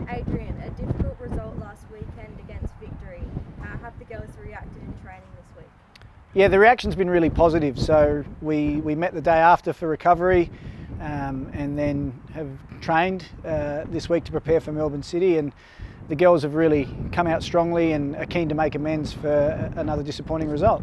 Adrian, a difficult result last weekend against Victory. How have the girls reacted in training this week? Yeah, the reaction's been really positive. So we met the day after for recovery and then have trained this week to prepare for Melbourne City, and the girls have really come out strongly and are keen to make amends for another disappointing result.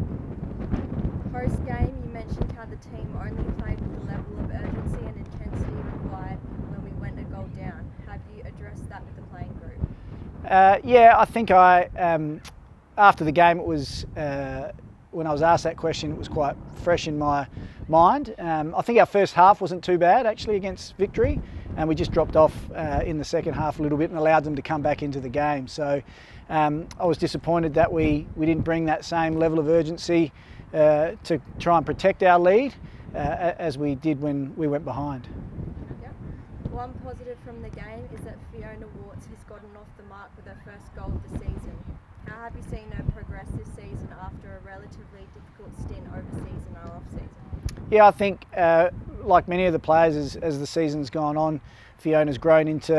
Post-game, you mentioned how the team only played with the level of urgency and intensity required when we went a goal down. Have you addressed that with the playing group? Yeah, I think after the game, it was when I was asked that question, it was quite fresh in my mind. I think our first half wasn't too bad actually against Victory, and we just dropped off in the second half a little bit and allowed them to come back into the game. So I was disappointed that we didn't bring that same level of urgency to try and protect our lead as we did when we went behind. Yep. One positive from the game is that Fiona Warts has gotten off the mark with her first goal of the season. How have you seen her progress this season after a relatively difficult stint overseas and our off-season? Yeah, I think like many of the players, as the season's gone on, Fiona's grown into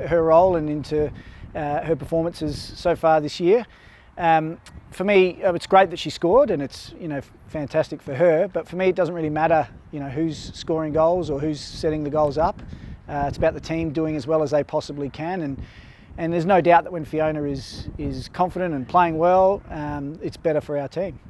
her role and into her performances so far this year. For me, it's great that she scored, and it's fantastic for her. But for me, it doesn't really matter who's scoring goals or who's setting the goals up. It's about the team doing as well as they possibly can, and there's no doubt that when Fiona is confident and playing well, it's better for our team.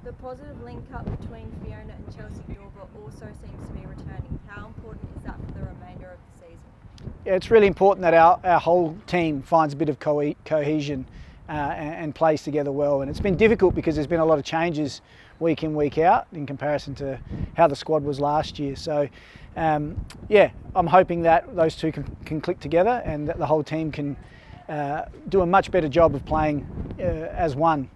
The positive link-up between Fiona and Chelsea Dorber also seems to be returning. How important is that for the remainder of the season? Yeah, it's really important that our whole team finds a bit of cohesion and plays together well. And it's been difficult because there's been a lot of changes week in, week out in comparison to how the squad was last year. So, yeah, I'm hoping that those two can click together and that the whole team can do a much better job of playing as one.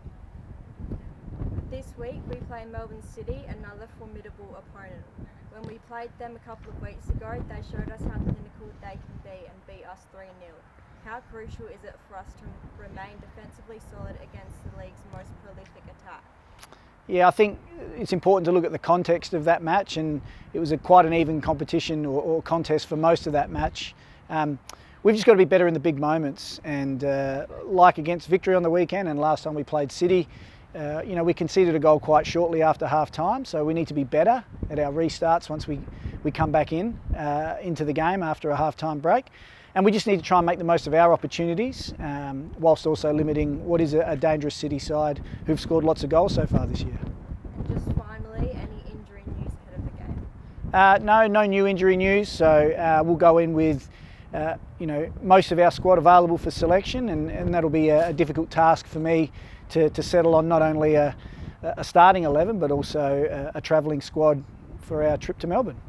This week we play Melbourne City, another formidable opponent. When we played them a couple of weeks ago, they showed us how clinical they can be and beat us 3-0. How crucial is it for us to remain defensively solid against the league's most prolific attack? Yeah, I think it's important to look at the context of that match, and it was quite an even competition or contest for most of that match. We've just got to be better in the big moments, and like against Victory on the weekend and last time we played City, we conceded a goal quite shortly after half time, so we need to be better at our restarts once we come back into the game after a half time break. And we just need to try and make the most of our opportunities, whilst also limiting what is a dangerous City side who've scored lots of goals so far this year. And just finally, any injury news ahead of the game? No new injury news. So we'll go in with most of our squad available for selection, and that'll be a difficult task for me to settle on not only a starting 11 but also a travelling squad for our trip to Melbourne.